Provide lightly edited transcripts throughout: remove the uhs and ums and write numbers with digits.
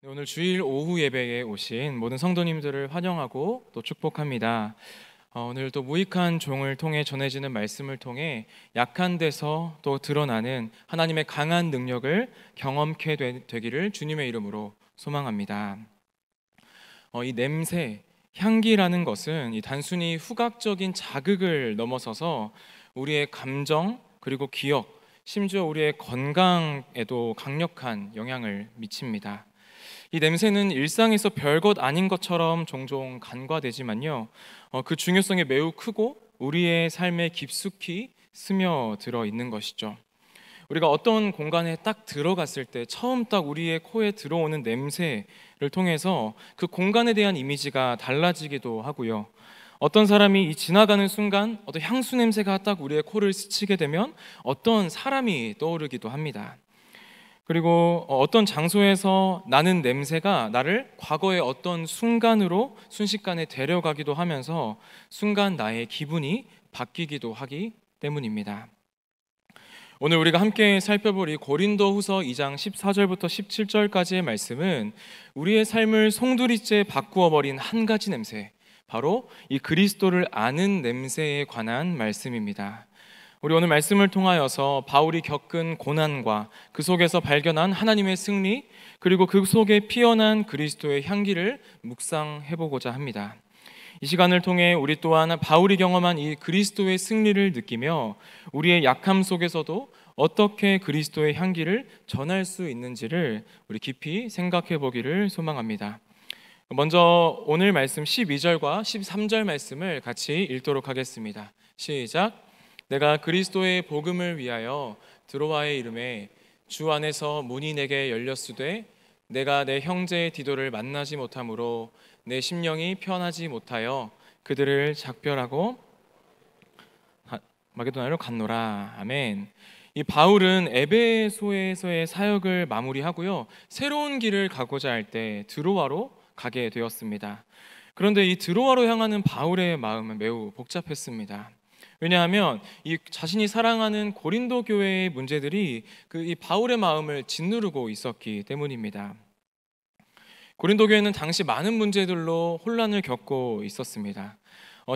네, 오늘 주일 오후 예배에 오신 모든 성도님들을 환영하고 또 축복합니다. 오늘 또 무익한 종을 통해 전해지는 말씀을 통해 약한 데서 또 드러나는 하나님의 강한 능력을 경험케 되기를 주님의 이름으로 소망합니다. 이 냄새, 향기라는 것은 이 단순히 후각적인 자극을 넘어서서 우리의 감정 그리고 기억, 심지어 우리의 건강에도 강력한 영향을 미칩니다. 이 냄새는 일상에서 별것 아닌 것처럼 종종 간과되지만요, 그 중요성이 매우 크고 우리의 삶에 깊숙이 스며들어 있는 것이죠. 우리가 어떤 공간에 딱 들어갔을 때 처음 딱 우리의 코에 들어오는 냄새를 통해서 그 공간에 대한 이미지가 달라지기도 하고요. 어떤 사람이 이 지나가는 순간 어떤 향수 냄새가 딱 우리의 코를 스치게 되면 어떤 사람이 떠오르기도 합니다. 그리고 어떤 장소에서 나는 냄새가 나를 과거의 어떤 순간으로 순식간에 데려가기도 하면서 순간 나의 기분이 바뀌기도 하기 때문입니다. 오늘 우리가 함께 살펴볼 이 고린도후서 2장 14절부터 17절까지의 말씀은 우리의 삶을 송두리째 바꾸어 버린 한 가지 냄새, 바로 이 그리스도를 아는 냄새에 관한 말씀입니다. 우리 오늘 말씀을 통하여서 바울이 겪은 고난과 그 속에서 발견한 하나님의 승리, 그리고 그 속에 피어난 그리스도의 향기를 묵상해 보고자 합니다. 이 시간을 통해 우리 또한 바울이 경험한 이 그리스도의 승리를 느끼며 우리의 약함 속에서도 어떻게 그리스도의 향기를 전할 수 있는지를 우리 깊이 생각해 보기를 소망합니다. 먼저 오늘 말씀 12절과 13절 말씀을 같이 읽도록 하겠습니다. 시작. 내가 그리스도의 복음을 위하여 드로아의 이름에 주 안에서 문이 내게 열렸으되 내가 내 형제 디도를 만나지 못하므로 내 심령이 편하지 못하여 그들을 작별하고 마게도나로 갔노라. 아멘. 이 바울은 에베소에서의 사역을 마무리하고요, 새로운 길을 가고자 할 때 드로아로 가게 되었습니다. 그런데 이 드로아로 향하는 바울의 마음은 매우 복잡했습니다. 왜냐하면 이 자신이 사랑하는 고린도 교회의 문제들이 이 바울의 마음을 짓누르고 있었기 때문입니다. 고린도 교회는 당시 많은 문제들로 혼란을 겪고 있었습니다.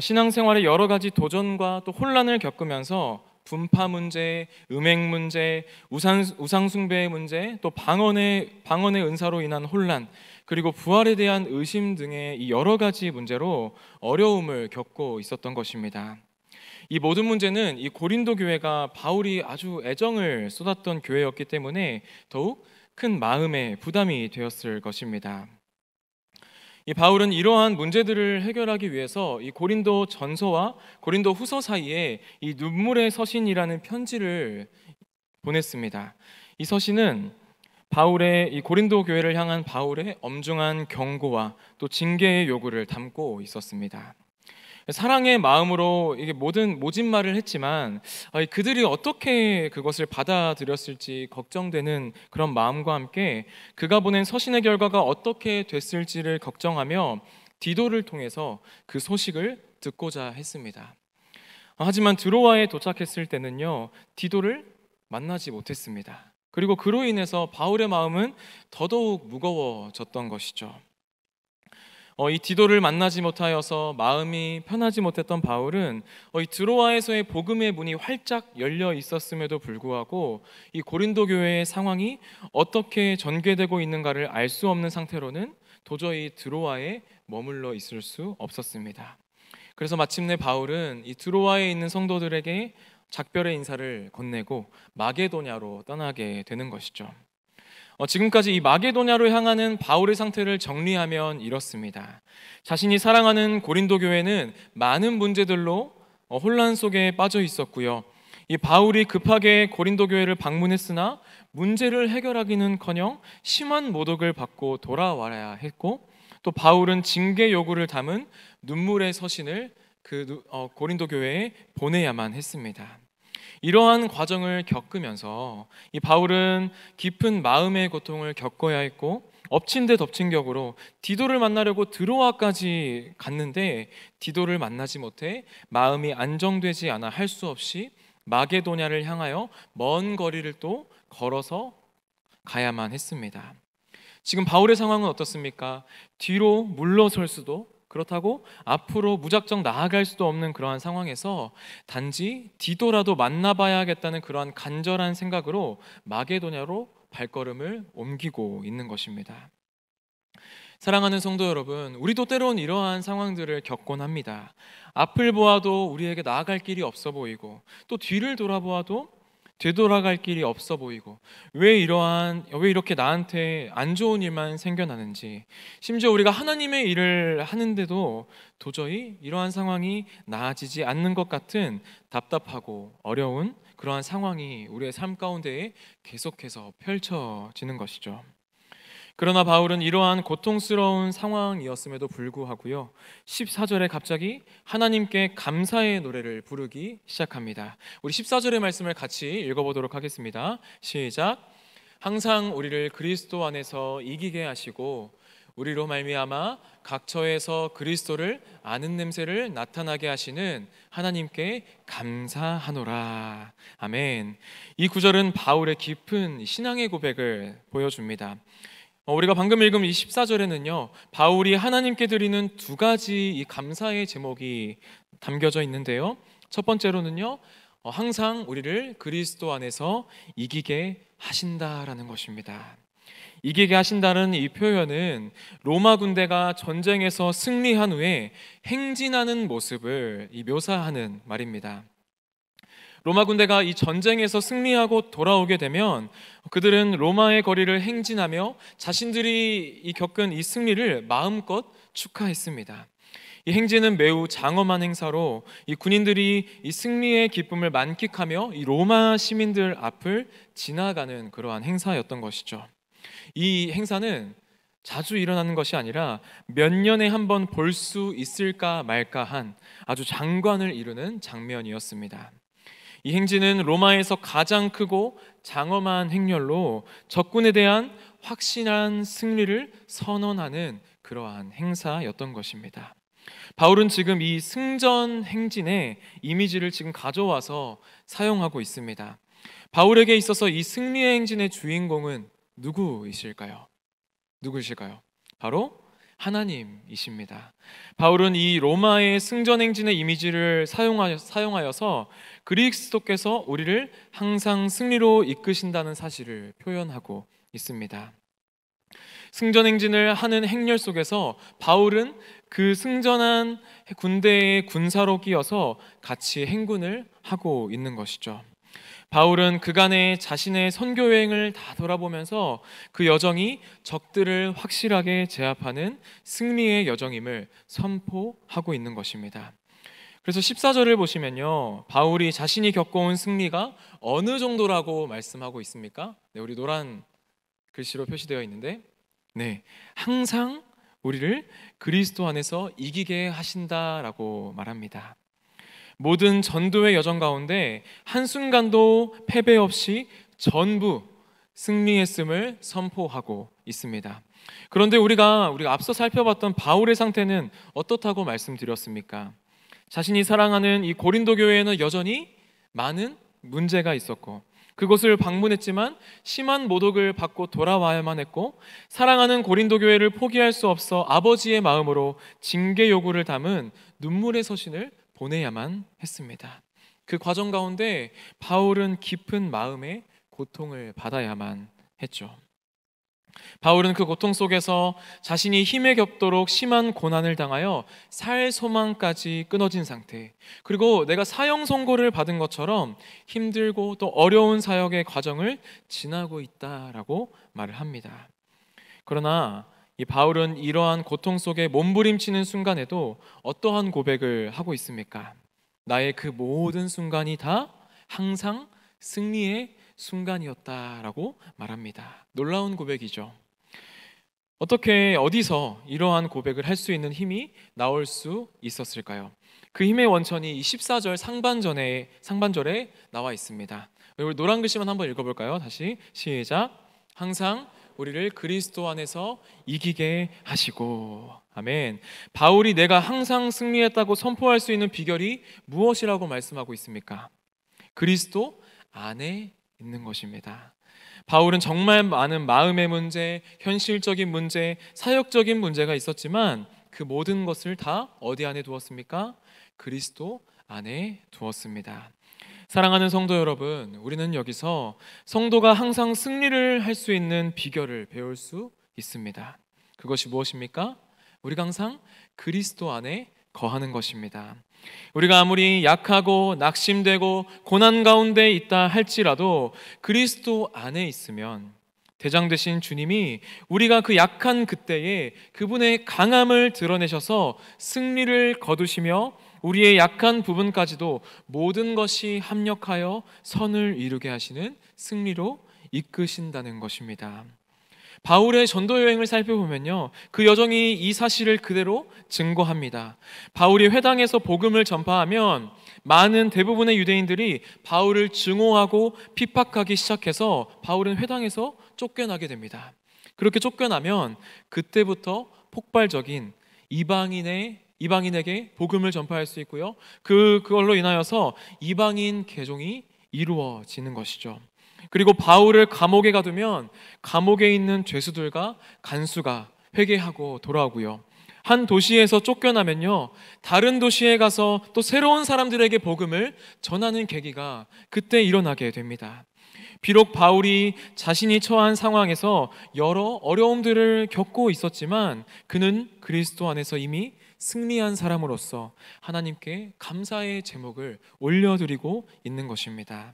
신앙생활의 여러 가지 도전과 또 혼란을 겪으면서 분파 문제, 음행 문제, 우상 숭배의 문제, 또 방언의 은사로 인한 혼란, 그리고 부활에 대한 의심 등의 이 여러 가지 문제로 어려움을 겪고 있었던 것입니다. 이 모든 문제는 이 고린도 교회가 바울이 아주 애정을 쏟았던 교회였기 때문에 더욱 큰 마음의 부담이 되었을 것입니다. 이 바울은 이러한 문제들을 해결하기 위해서 이 고린도 전서와 고린도 후서 사이에 이 눈물의 서신이라는 편지를 보냈습니다. 이 서신은 이 고린도 교회를 향한 바울의 엄중한 경고와 또 징계의 요구를 담고 있었습니다. 사랑의 마음으로 이게 모진 말을 했지만 그들이 어떻게 그것을 받아들였을지 걱정되는 그런 마음과 함께 그가 보낸 서신의 결과가 어떻게 됐을지를 걱정하며 디도를 통해서 그 소식을 듣고자 했습니다. 하지만 드로아에 도착했을 때는요, 디도를 만나지 못했습니다. 그리고 그로 인해서 바울의 마음은 더더욱 무거워졌던 것이죠. 이 디도를 만나지 못하여서 마음이 편하지 못했던 바울은 이 드로아에서의 복음의 문이 활짝 열려 있었음에도 불구하고 이 고린도 교회의 상황이 어떻게 전개되고 있는가를 알 수 없는 상태로는 도저히 드로아에 머물러 있을 수 없었습니다. 그래서 마침내 바울은 이 드로아에 있는 성도들에게 작별의 인사를 건네고 마게도냐로 떠나게 되는 것이죠. 지금까지 이 마게도냐로 향하는 바울의 상태를 정리하면 이렇습니다. 자신이 사랑하는 고린도 교회는 많은 문제들로 혼란 속에 빠져 있었고요. 이 바울이 급하게 고린도 교회를 방문했으나 문제를 해결하기는커녕 심한 모독을 받고 돌아와야 했고, 또 바울은 징계 요구를 담은 눈물의 서신을 고린도 교회에 보내야만 했습니다. 이러한 과정을 겪으면서 이 바울은 깊은 마음의 고통을 겪어야 했고, 엎친 데 덮친 격으로 디도를 만나려고 드로아까지 갔는데 디도를 만나지 못해 마음이 안정되지 않아 할 수 없이 마게도냐를 향하여 먼 거리를 또 걸어서 가야만 했습니다. 지금 바울의 상황은 어떻습니까? 뒤로 물러설 수도, 그렇다고 앞으로 무작정 나아갈 수도 없는 그러한 상황에서 단지 디도라도 만나봐야겠다는 그러한 간절한 생각으로 마게도냐로 발걸음을 옮기고 있는 것입니다. 사랑하는 성도 여러분, 우리도 때론 이러한 상황들을 겪곤 합니다. 앞을 보아도 우리에게 나아갈 길이 없어 보이고, 또 뒤를 돌아보아도 되돌아갈 길이 없어 보이고, 왜 이렇게 나한테 안 좋은 일만 생겨나는지, 심지어 우리가 하나님의 일을 하는데도 도저히 이러한 상황이 나아지지 않는 것 같은 답답하고 어려운 그러한 상황이 우리의 삶 가운데에 계속해서 펼쳐지는 것이죠. 그러나 바울은 이러한 고통스러운 상황이었음에도 불구하고요, 14절에 갑자기 하나님께 감사의 노래를 부르기 시작합니다. 우리 14절의 말씀을 같이 읽어보도록 하겠습니다. 시작. 항상 우리를 그리스도 안에서 이기게 하시고 우리로 말미암아 각처에서 그리스도를 아는 냄새를 나타나게 하시는 하나님께 감사하노라. 아멘. 이 구절은 바울의 깊은 신앙의 고백을 보여줍니다. 우리가 방금 읽은 이 14절에는요, 바울이 하나님께 드리는 두 가지 이 감사의 제목이 담겨져 있는데요. 첫 번째로는요, 항상 우리를 그리스도 안에서 이기게 하신다라는 것입니다. 이기게 하신다는 이 표현은 로마 군대가 전쟁에서 승리한 후에 행진하는 모습을 묘사하는 말입니다. 로마 군대가 이 전쟁에서 승리하고 돌아오게 되면 그들은 로마의 거리를 행진하며 자신들이 겪은 이 승리를 마음껏 축하했습니다. 이 행진은 매우 장엄한 행사로 이 군인들이 이 승리의 기쁨을 만끽하며 이 로마 시민들 앞을 지나가는 그러한 행사였던 것이죠. 이 행사는 자주 일어나는 것이 아니라 몇 년에 한 번 볼 수 있을까 말까 한 아주 장관을 이루는 장면이었습니다. 이 행진은 로마에서 가장 크고 장엄한 행렬로 적군에 대한 확실한 승리를 선언하는 그러한 행사였던 것입니다. 바울은 지금 이 승전 행진의 이미지를 지금 가져와서 사용하고 있습니다. 바울에게 있어서 이 승리의 행진의 주인공은 누구이실까요? 바로 하나님이십니다. 바울은 이 로마의 승전 행진의 이미지를 사용하여서 그리스도께서 우리를 항상 승리로 이끄신다는 사실을 표현하고 있습니다. 승전 행진을 하는 행렬 속에서 바울은 그 승전한 군대의 군사로 끼어서 같이 행군을 하고 있는 것이죠. 바울은 그간의 자신의 선교 여행을 다 돌아보면서 그 여정이 적들을 확실하게 제압하는 승리의 여정임을 선포하고 있는 것입니다. 그래서 14절을 보시면요, 바울이 자신이 겪어온 승리가 어느 정도라고 말씀하고 있습니까? 네, 우리 노란 글씨로 표시되어 있는데, 네, 항상 우리를 그리스도 안에서 이기게 하신다라고 말합니다. 모든 전도의 여정 가운데 한순간도 패배 없이 전부 승리했음을 선포하고 있습니다. 그런데 우리가 앞서 살펴봤던 바울의 상태는 어떻다고 말씀드렸습니까? 자신이 사랑하는 이 고린도 교회에는 여전히 많은 문제가 있었고, 그곳을 방문했지만 심한 모독을 받고 돌아와야만 했고, 사랑하는 고린도 교회를 포기할 수 없어 아버지의 마음으로 징계 요구를 담은 눈물의 서신을 보내야만 했습니다. 그 과정 가운데 바울은 깊은 마음의 고통을 받아야만 했죠. 바울은 그 고통 속에서 자신이 힘에 겹도록 심한 고난을 당하여 살 소망까지 끊어진 상태, 그리고 내가 사형 선고를 받은 것처럼 힘들고 또 어려운 사역의 과정을 지나고 있다라고 말을 합니다. 그러나 이 바울은 이러한 고통 속에 몸부림치는 순간에도 어떠한 고백을 하고 있습니까? 나의 그 모든 순간이 다 항상 승리의 순간이었다라고 말합니다. 놀라운 고백이죠. 어디서 이러한 고백을 할 수 있는 힘이 나올 수 있었을까요? 그 힘의 원천이 14절 상반절에 나와 있습니다. 우리 노란 글씨만 한번 읽어볼까요? 다시 시작. 항상 우리를 그리스도 안에서 이기게 하시고. 아멘. 바울이 내가 항상 승리했다고 선포할 수 있는 비결이 무엇이라고 말씀하고 있습니까? 그리스도 안에 있는 것입니다. 바울은 정말 많은 마음의 문제, 현실적인 문제, 사역적인 문제가 있었지만 그 모든 것을 다 어디 안에 두었습니까? 그리스도 안에 두었습니다. 사랑하는 성도 여러분, 우리는 여기서 성도가 항상 승리를 할 수 있는 비결을 배울 수 있습니다. 그것이 무엇입니까? 우리가 항상 그리스도 안에 거하는 것입니다. 우리가 아무리 약하고 낙심되고 고난 가운데 있다 할지라도 그리스도 안에 있으면 대장 되신 주님이 우리가 그 약한 그때에 그분의 강함을 드러내셔서 승리를 거두시며 우리의 약한 부분까지도 모든 것이 합력하여 선을 이루게 하시는 승리로 이끄신다는 것입니다. 바울의 전도 여행을 살펴보면요, 그 여정이 이 사실을 그대로 증거합니다. 바울이 회당에서 복음을 전파하면 많은 대부분의 유대인들이 바울을 증오하고 핍박하기 시작해서 바울은 회당에서 쫓겨나게 됩니다. 그렇게 쫓겨나면 그때부터 폭발적인 이방인에게 복음을 전파할 수 있고요, 그걸로 인하여서 이방인 개종이 이루어지는 것이죠. 그리고 바울을 감옥에 가두면 감옥에 있는 죄수들과 간수가 회개하고 돌아오고요, 한 도시에서 쫓겨나면요, 다른 도시에 가서 또 새로운 사람들에게 복음을 전하는 계기가 그때 일어나게 됩니다. 비록 바울이 자신이 처한 상황에서 여러 어려움들을 겪고 있었지만 그는 그리스도 안에서 이미 승리한 사람으로서 하나님께 감사의 제목을 올려드리고 있는 것입니다.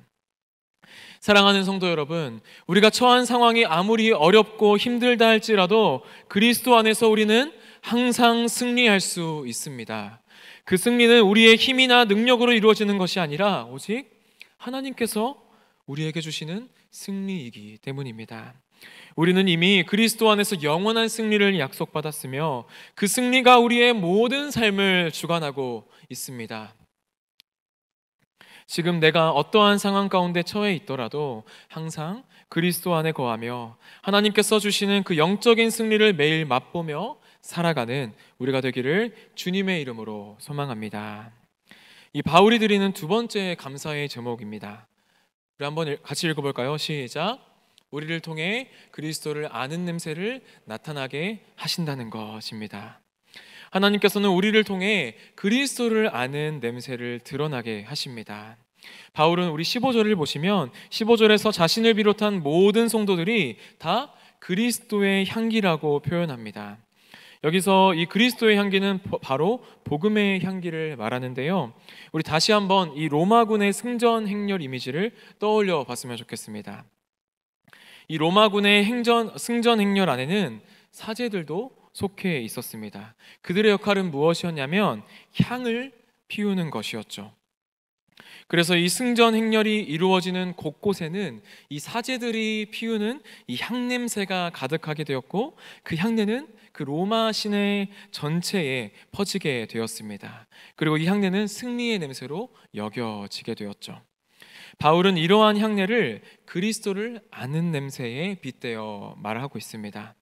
사랑하는 성도 여러분, 우리가 처한 상황이 아무리 어렵고 힘들다 할지라도 그리스도 안에서 우리는 항상 승리할 수 있습니다. 그 승리는 우리의 힘이나 능력으로 이루어지는 것이 아니라 오직 하나님께서 우리에게 주시는 승리이기 때문입니다. 우리는 이미 그리스도 안에서 영원한 승리를 약속받았으며 그 승리가 우리의 모든 삶을 주관하고 있습니다. 지금 내가 어떠한 상황 가운데 처해 있더라도 항상 그리스도 안에 거하며 하나님께서 주시는 그 영적인 승리를 매일 맛보며 살아가는 우리가 되기를 주님의 이름으로 소망합니다. 이 바울이 드리는 두 번째 감사의 제목입니다. 우리 한번 같이 읽어볼까요? 시작. 우리를 통해 그리스도를 아는 냄새를 나타나게 하신다는 것입니다. 하나님께서는 우리를 통해 그리스도를 아는 냄새를 드러나게 하십니다. 바울은 우리 15절을 보시면 15절에서 자신을 비롯한 모든 성도들이 다 그리스도의 향기라고 표현합니다. 여기서 이 그리스도의 향기는 바로 복음의 향기를 말하는데요, 우리 다시 한번 이 로마군의 승전 행렬 이미지를 떠올려 봤으면 좋겠습니다. 이 로마군의 승전 행렬 안에는 사제들도 속해 있었습니다. 그들의 역할은 무엇이었냐면 향을 피우는 것이었죠. 그래서 이 승전 행렬이 이루어지는 곳곳에는 이 사제들이 피우는 이 향냄새가 가득하게 되었고 그 향내는 그 로마 시내 전체에 퍼지게 되었습니다. 그리고 이 향내는 승리의 냄새로 여겨지게 되었죠. 바울은 이러한 향내를 그리스도를 아는 냄새에 빗대어 말하고 있습니다.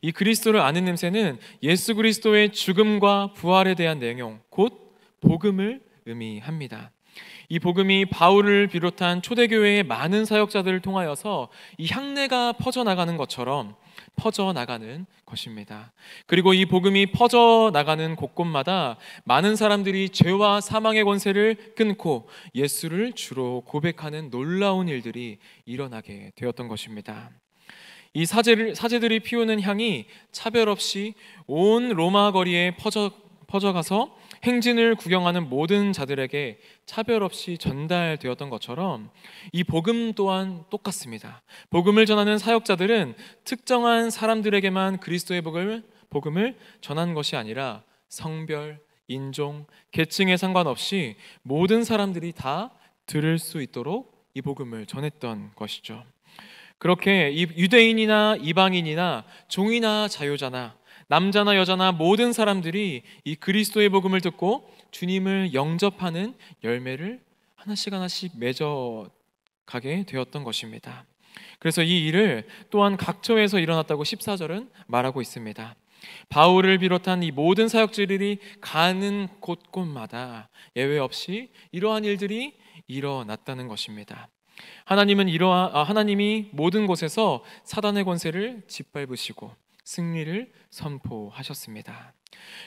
이 그리스도를 아는 냄새는 예수 그리스도의 죽음과 부활에 대한 내용, 곧 복음을 의미합니다. 이 복음이 바울을 비롯한 초대교회의 많은 사역자들을 통하여서 이 향내가 퍼져나가는 것처럼 퍼져나가는 것입니다. 그리고 이 복음이 퍼져나가는 곳곳마다 많은 사람들이 죄와 사망의 권세를 끊고 예수를 주로 고백하는 놀라운 일들이 일어나게 되었던 것입니다. 이 사제들이 피우는 향이 차별 없이 온 로마 거리에 퍼져가서 행진을 구경하는 모든 자들에게 차별 없이 전달되었던 것처럼 이 복음 또한 똑같습니다. 복음을 전하는 사역자들은 특정한 사람들에게만 그리스도의 복음을 전하는 것이 아니라 성별, 인종, 계층에 상관없이 모든 사람들이 다 들을 수 있도록 이 복음을 전했던 것이죠. 그렇게 이 유대인이나 이방인이나 종이나 자유자나 남자나 여자나 모든 사람들이 이 그리스도의 복음을 듣고 주님을 영접하는 열매를 하나씩 맺어가게 되었던 것입니다. 그래서 이 일을 또한 각처에서 일어났다고 14절은 말하고 있습니다. 바울을 비롯한 이 모든 사역자들이 가는 곳곳마다 예외 없이 이러한 일들이 일어났다는 것입니다. 하나님이 모든 곳에서 사단의 권세를 짓밟으시고 승리를 선포하셨습니다.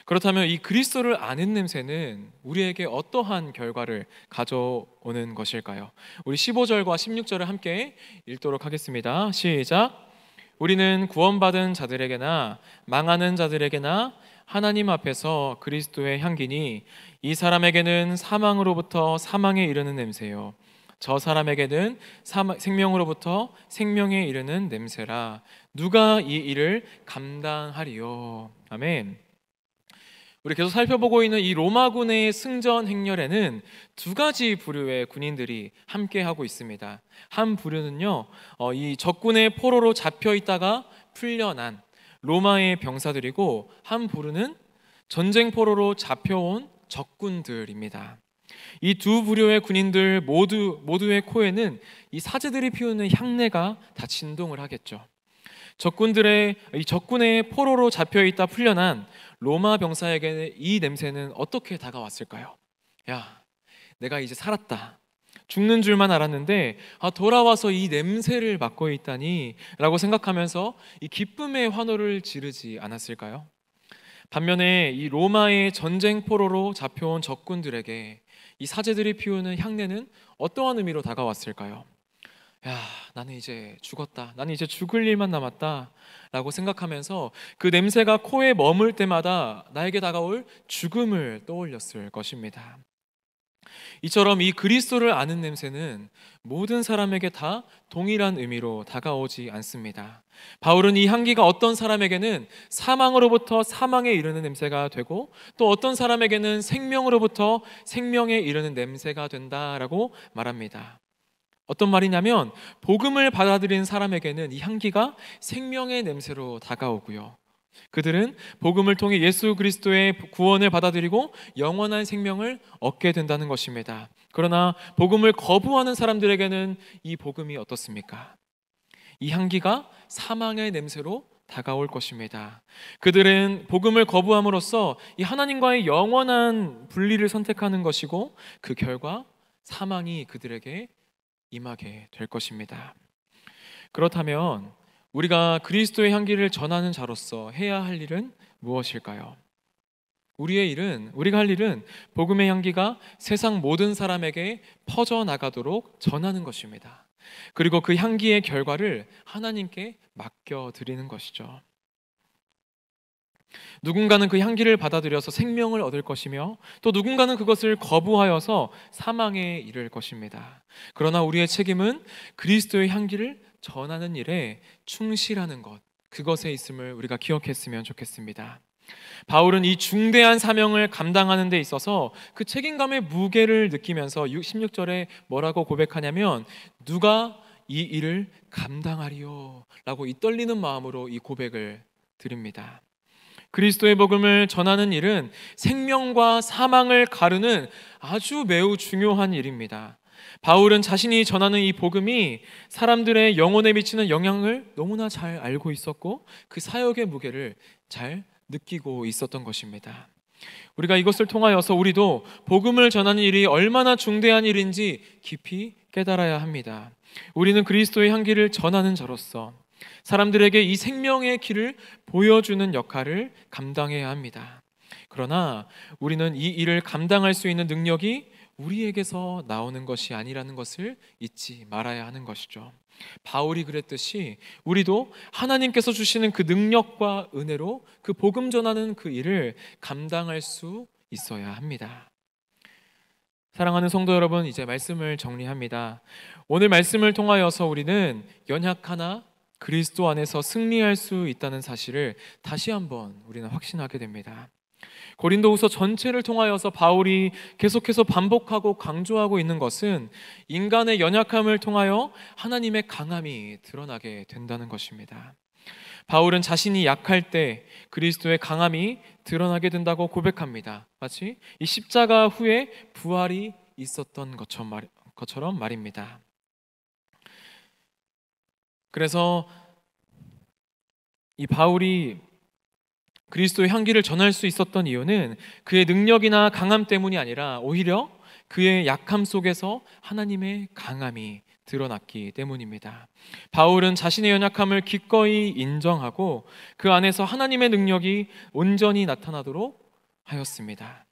그렇다면 이 그리스도를 아는 냄새는 우리에게 어떠한 결과를 가져오는 것일까요? 우리 15절과 16절을 함께 읽도록 하겠습니다. 시작. 우리는 구원받은 자들에게나 망하는 자들에게나 하나님 앞에서 그리스도의 향기니 이 사람에게는 사망으로부터 사망에 이르는 냄새요 저 사람에게는 생명으로부터 생명에 이르는 냄새라. 누가 이 일을 감당하리요? 아멘. 우리 계속 살펴보고 있는 이 로마군의 승전 행렬에는 두 가지 부류의 군인들이 함께 하고 있습니다. 한 부류는요, 이 적군의 포로로 잡혀 있다가 풀려난 로마의 병사들이고, 한 부류는 전쟁 포로로 잡혀온 적군들입니다. 이 두 부류의 군인들 모두의 코에는 이 사제들이 피우는 향내가 다 진동을 하겠죠. 적군의 포로로 잡혀 있다 풀려난 로마 병사에게 이 냄새는 어떻게 다가왔을까요? 야, 내가 이제 살았다. 죽는 줄만 알았는데 돌아와서 이 냄새를 맡고 있다니 라고 생각하면서 이 기쁨의 환호를 지르지 않았을까요? 반면에 이 로마의 전쟁 포로로 잡혀온 적군들에게 이 사제들이 피우는 향내는 어떠한 의미로 다가왔을까요? 야, 나는 이제 죽었다. 나는 이제 죽을 일만 남았다. 라고 생각하면서 그 냄새가 코에 머물 때마다 나에게 다가올 죽음을 떠올렸을 것입니다. 이처럼 이 그리스도를 아는 냄새는 모든 사람에게 다 동일한 의미로 다가오지 않습니다. 바울은 이 향기가 어떤 사람에게는 사망으로부터 사망에 이르는 냄새가 되고, 또 어떤 사람에게는 생명으로부터 생명에 이르는 냄새가 된다라고 말합니다. 어떤 말이냐면, 복음을 받아들인 사람에게는 이 향기가 생명의 냄새로 다가오고요, 그들은 복음을 통해 예수 그리스도의 구원을 받아들이고 영원한 생명을 얻게 된다는 것입니다. 그러나 복음을 거부하는 사람들에게는 이 복음이 어떻습니까? 이 향기가 사망의 냄새로 다가올 것입니다. 그들은 복음을 거부함으로써 이 하나님과의 영원한 분리를 선택하는 것이고, 그 결과 사망이 그들에게 임하게 될 것입니다. 그렇다면 우리가 그리스도의 향기를 전하는 자로서 해야 할 일은 무엇일까요? 우리가 할 일은 복음의 향기가 세상 모든 사람에게 퍼져나가도록 전하는 것입니다. 그리고 그 향기의 결과를 하나님께 맡겨드리는 것이죠. 누군가는 그 향기를 받아들여서 생명을 얻을 것이며, 또 누군가는 그것을 거부하여서 사망에 이를 것입니다. 그러나 우리의 책임은 그리스도의 향기를 전하는 일에 충실하는 것, 그것에 있음을 우리가 기억했으면 좋겠습니다. 바울은 이 중대한 사명을 감당하는 데 있어서 그 책임감의 무게를 느끼면서 16절에 뭐라고 고백하냐면, 누가 이 일을 감당하리요? 라고 이 떨리는 마음으로 이 고백을 드립니다. 그리스도의 복음을 전하는 일은 생명과 사망을 가르는 아주 매우 중요한 일입니다. 바울은 자신이 전하는 이 복음이 사람들의 영혼에 미치는 영향을 너무나 잘 알고 있었고, 그 사역의 무게를 잘 느끼고 있었던 것입니다. 우리가 이것을 통하여서 우리도 복음을 전하는 일이 얼마나 중대한 일인지 깊이 깨달아야 합니다. 우리는 그리스도의 향기를 전하는 자로서 사람들에게 이 생명의 길을 보여주는 역할을 감당해야 합니다. 그러나 우리는 이 일을 감당할 수 있는 능력이 우리에게서 나오는 것이 아니라는 것을 잊지 말아야 하는 것이죠. 바울이 그랬듯이 우리도 하나님께서 주시는 그 능력과 은혜로 그 복음 전하는 그 일을 감당할 수 있어야 합니다. 사랑하는 성도 여러분, 이제 말씀을 정리합니다. 오늘 말씀을 통하여서 우리는 연약하나 그리스도 안에서 승리할 수 있다는 사실을 다시 한번 우리는 확신하게 됩니다. 고린도후서 전체를 통하여서 바울이 계속해서 반복하고 강조하고 있는 것은 인간의 연약함을 통하여 하나님의 강함이 드러나게 된다는 것입니다. 바울은 자신이 약할 때 그리스도의 강함이 드러나게 된다고 고백합니다. 마치 이 십자가 후에 부활이 있었던 것처럼 말입니다. 그래서 이 바울이 그리스도의 향기를 전할 수 있었던 이유는 그의 능력이나 강함 때문이 아니라 오히려 그의 약함 속에서 하나님의 강함이 드러났기 때문입니다. 바울은 자신의 연약함을 기꺼이 인정하고 그 안에서 하나님의 능력이 온전히 나타나도록 하였습니다.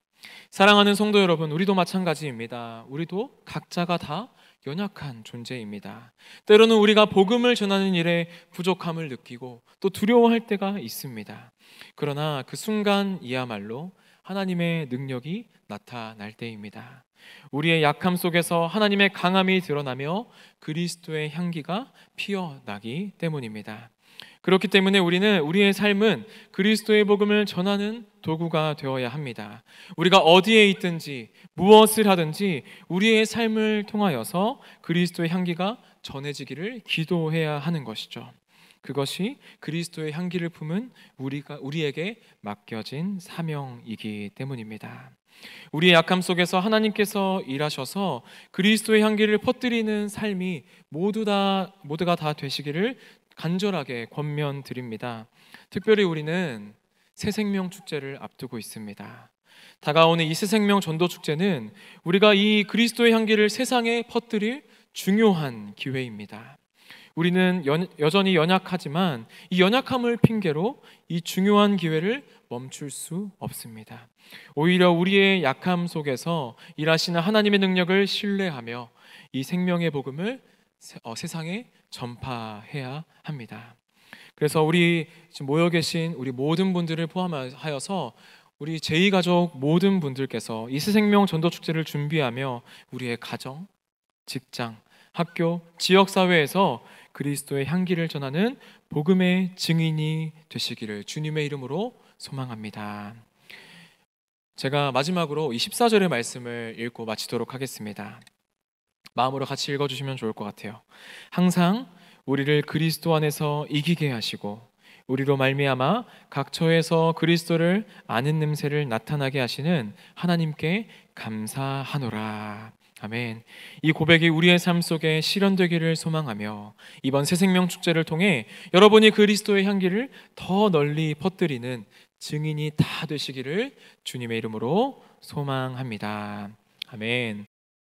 사랑하는 성도 여러분, 우리도 마찬가지입니다. 우리도 각자가 다 연약한 존재입니다. 때로는 우리가 복음을 전하는 일에 부족함을 느끼고 또 두려워할 때가 있습니다. 그러나 그 순간이야말로 하나님의 능력이 나타날 때입니다. 우리의 약함 속에서 하나님의 강함이 드러나며 그리스도의 향기가 피어나기 때문입니다. 그렇기 때문에 우리는 우리의 삶은 그리스도의 복음을 전하는 도구가 되어야 합니다. 우리가 어디에 있든지 무엇을 하든지 우리의 삶을 통하여서 그리스도의 향기가 전해지기를 기도해야 하는 것이죠. 그것이 그리스도의 향기를 품은 우리에게 맡겨진 사명이기 때문입니다. 우리의 약함 속에서 하나님께서 일하셔서 그리스도의 향기를 퍼뜨리는 삶이 모두가 다 되시기를 간절하게 권면드립니다. 특별히 우리는 새생명 축제를 앞두고 있습니다. 다가오는 이 새생명 전도 축제는 우리가 이 그리스도의 향기를 세상에 퍼뜨릴 중요한 기회입니다. 우리는 여전히 연약하지만 이 연약함을 핑계로 이 중요한 기회를 멈출 수 없습니다. 오히려 우리의 약함 속에서 일하시는 하나님의 능력을 신뢰하며 이 생명의 복음을 세상에 전파해야 합니다. 그래서 우리 지금 모여 계신 우리 모든 분들을 포함하여서 우리 제2가족 모든 분들께서 이 새생명 전도축제를 준비하며 우리의 가정, 직장, 학교, 지역사회에서 그리스도의 향기를 전하는 복음의 증인이 되시기를 주님의 이름으로 소망합니다. 제가 마지막으로 24절의 말씀을 읽고 마치도록 하겠습니다. 마음으로 같이 읽어주시면 좋을 것 같아요. 항상 우리를 그리스도 안에서 이기게 하시고 우리로 말미암아 각 처에서 그리스도를 아는 냄새를 나타나게 하시는 하나님께 감사하노라. 아멘. 이 고백이 우리의 삶 속에 실현되기를 소망하며 이번 새생명 축제를 통해 여러분이 그리스도의 향기를 더 널리 퍼뜨리는 증인이 다 되시기를 주님의 이름으로 소망합니다. 아멘.